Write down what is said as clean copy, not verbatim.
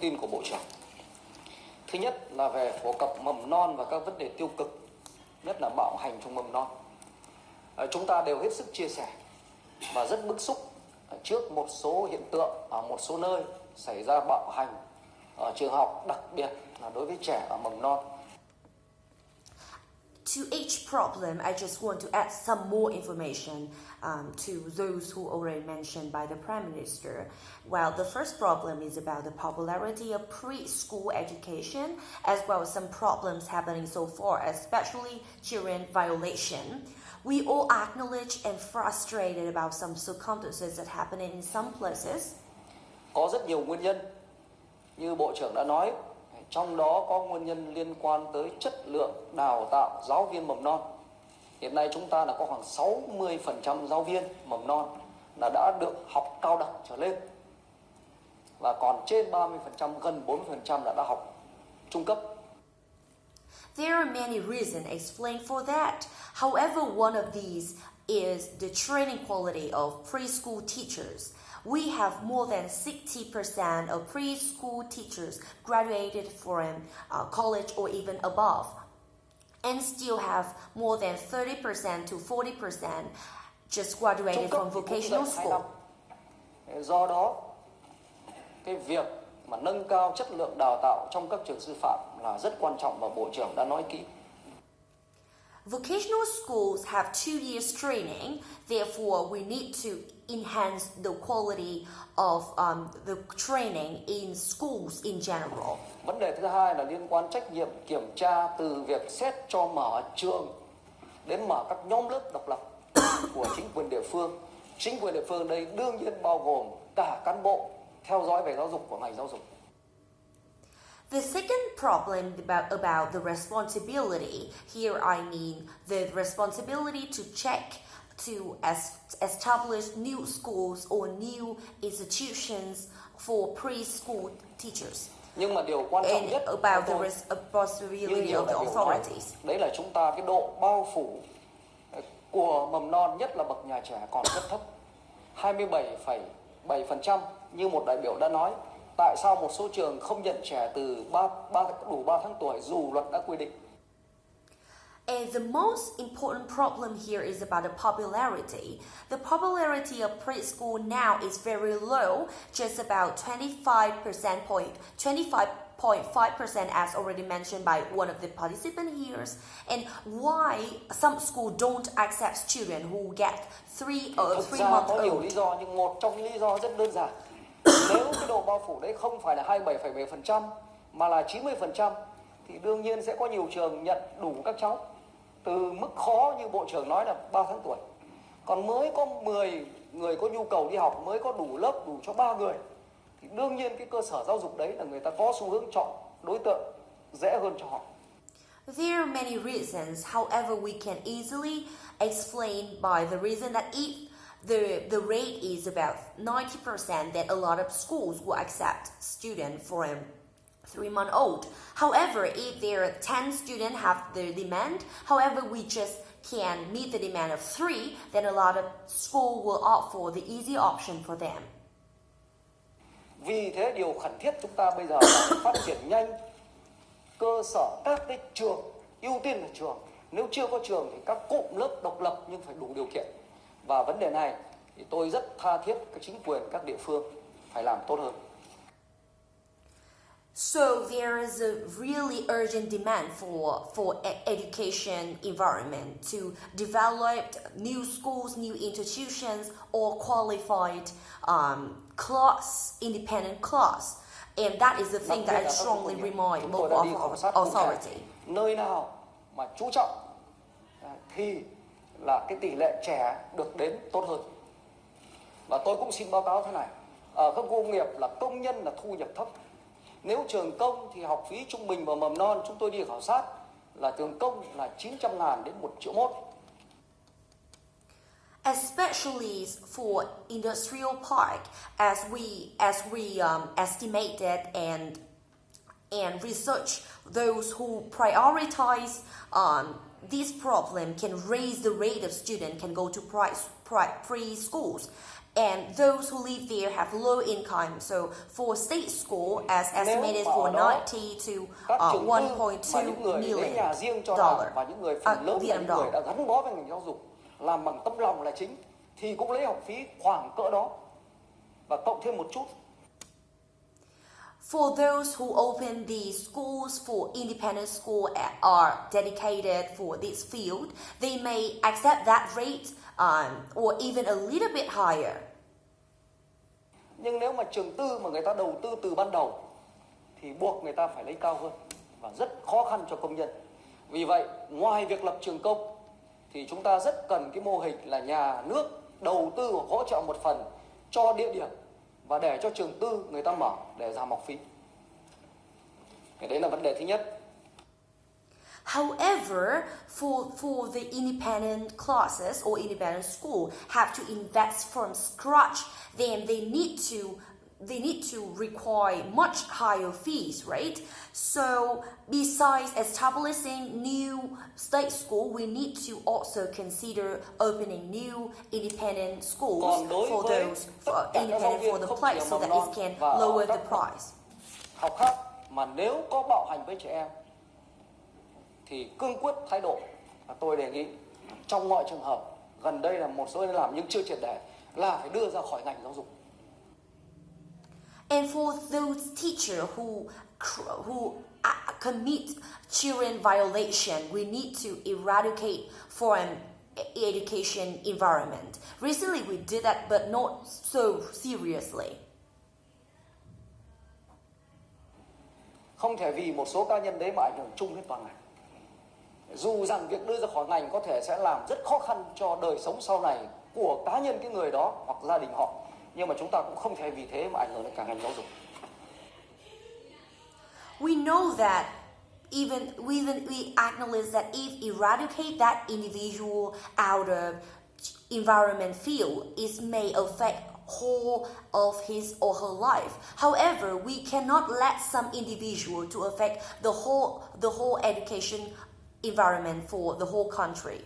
tin của Bộ trưởng. Thứ nhất là về phổ cập mầm non và các vấn đề tiêu cực, nhất là bạo hành trong mầm non. Chúng ta đều hết sức chia sẻ và rất bức xúc trước một số hiện tượng ở một số nơi xảy ra bạo hành ở trường học, đặc biệt là đối với trẻ ở mầm non. To each problem, I just want to add some more information to those who already mentioned by the Prime Minister. Well, the first problem is about the popularity of preschool education, as well as some problems happening so far, especially children violation. We all acknowledge and frustrated about some circumstances that happening in some places. Có rất nhiều nguyên nhân, như Bộ trưởng đã nói, trong đó có nguyên nhân liên quan tới chất lượng đào tạo giáo viên mầm non. Hiện nay chúng ta là có khoảng 60% giáo viên mầm non là đã được học cao đẳng trở lên. Và còn trên 30%, gần 40% là đã học trung cấp. There are many reasons explained for that. However, one of these is the training quality of preschool teachers. We have more than 60% of preschool teachers graduated from college or even above, and still have more than 30% to 40% just graduated from vocational school. Do đó, cái việc mà nâng cao chất lượng đào tạo trong các trường sư phạm là rất quan trọng và Bộ trưởng đã nói kỹ. Vocational schools have 2 years training, therefore we need to enhance the quality of the training in schools in general. Vấn đề thứ hai là liên quan trách nhiệm kiểm tra từ việc xét cho mở trường đến mở các nhóm lớp độc lập của chính quyền địa phương. Chính quyền địa phương đây đương nhiên bao gồm cả cán bộ theo dõi về giáo dục của ngành giáo dục. The second problem about the responsibility, here I mean the responsibility to check, to establish new schools or new institutions for preschool teachers. Nhưng mà điều quan trọng nhất about the responsibility of the authorities. Đấy là chúng ta cái độ bao phủ của mầm non, nhất là bậc nhà trẻ còn rất thấp, 27,7%. Như một đại biểu đã nói, tại sao một số trường không nhận trẻ từ đủ 3 tháng tuổi dù luật đã quy định? And the most important problem here is about the popularity. The popularity of preschool now is very low, just about 25.5% as already mentioned by one of the participants here. And why some schools don't accept children who get 3 months có nhiều old? lý do, nhưng một trong những lý do rất đơn giản. Nếu cái độ bao phủ đấy không phải là 27,7% mà là 90%, thì đương nhiên sẽ có nhiều trường nhận đủ các cháu. Từ mức khó như Bộ trưởng nói là 3 tháng tuổi. Còn mới có 10 người có nhu cầu đi học, mới có đủ lớp đủ cho 3 người. Thì đương nhiên cái cơ sở giáo dục đấy là người ta có xu hướng chọn đối tượng dễ hơn cho họ. There are many reasons. However, we can easily explain by the reason that if the rate is about 90%, that a lot of schools will accept students from 3-month-old. However, if there are 10 students have the demand, however, we just can meet the demand of 3, then a lot of school will opt for the easy option for them. Vì thế điều khẩn thiết chúng ta bây giờ là phát triển nhanh cơ sở các cái trường, ưu tiên là trường. Nếu chưa có trường thì các cụm lớp độc lập nhưng phải đủ điều kiện. Và vấn đề này thì tôi rất tha thiết các chính quyền các địa phương phải làm tốt hơn. So there is a really urgent demand for education environment to develop new schools, new institutions, or qualified class, independent class. And that is the thing that I strongly remind of authority. Nơi nào mà chú trọng thì là cái tỷ lệ trẻ được đến tốt hơn. Và tôi cũng xin báo cáo thế này, ở các khu công nghiệp là công nhân là thu nhập thấp. Nếu trường công thì học phí trung bình vào mầm non chúng tôi đi khảo sát là trường công là 900.000 đến 1,1 triệu. Especially for industrial park, as we estimated and research, those who prioritize this problem can raise the rate of students can go to preschools. and those who live there have low income. So for state school, as estimated mà for ở đó 90 các to trường tư mà 1.2 những người lấy million nhà riêng cho dollar. làm và những người phần lớn là Vietnam những người đồng. đã gắn bó với ngành giáo dục, làm bằng tấm lòng là chính, thì cũng lấy học phí khoảng cỡ đó và cộng thêm một chút. For those who open the schools for independent school are dedicated for this field, they may accept that rate or even a little bit higher. Nhưng nếu mà trường tư mà người ta đầu tư từ ban đầu thì buộc người ta phải lấy cao hơn và rất khó khăn cho công nhân. Vì vậy, ngoài việc lập trường công thì chúng ta rất cần cái mô hình là nhà nước đầu tư hoặc hỗ trợ một phần cho địa điểm và để cho trường tư người ta mở để giảm học phí. Cái đấy là vấn đề thứ nhất. However, for the independent classes or independent school have to invest from scratch, then they need to require much higher fees, right? So besides establishing new state school, we need to also consider opening new independent schools for those independent for the place so that it can lower the price. Học khác mà nếu có bạo hành với trẻ em thì cương quyết thái độ. Và tôi đề nghị trong mọi trường hợp, gần đây là một số nơi làm nhưng chưa triệt để, là phải đưa ra khỏi ngành giáo dục. And for those teachers who commit children violation, we need to eradicate from education environment. Recently we did that, but not so seriously. Không thể vì một số cá nhân đấy mà ảnh hưởng chung đến toàn ngành. Dù rằng việc đưa ra khỏi ngành có thể sẽ làm rất khó khăn cho đời sống sau này của cá nhân cái người đó hoặc gia đình họ, nhưng mà chúng ta cũng không thể vì thế mà ảnh hưởng đến cả ngành giáo dục. We know that even we acknowledge that if eradicate that individual out of environment field, it may affect whole of his or her life. However, we cannot let some individual to affect the whole education environment for the whole country.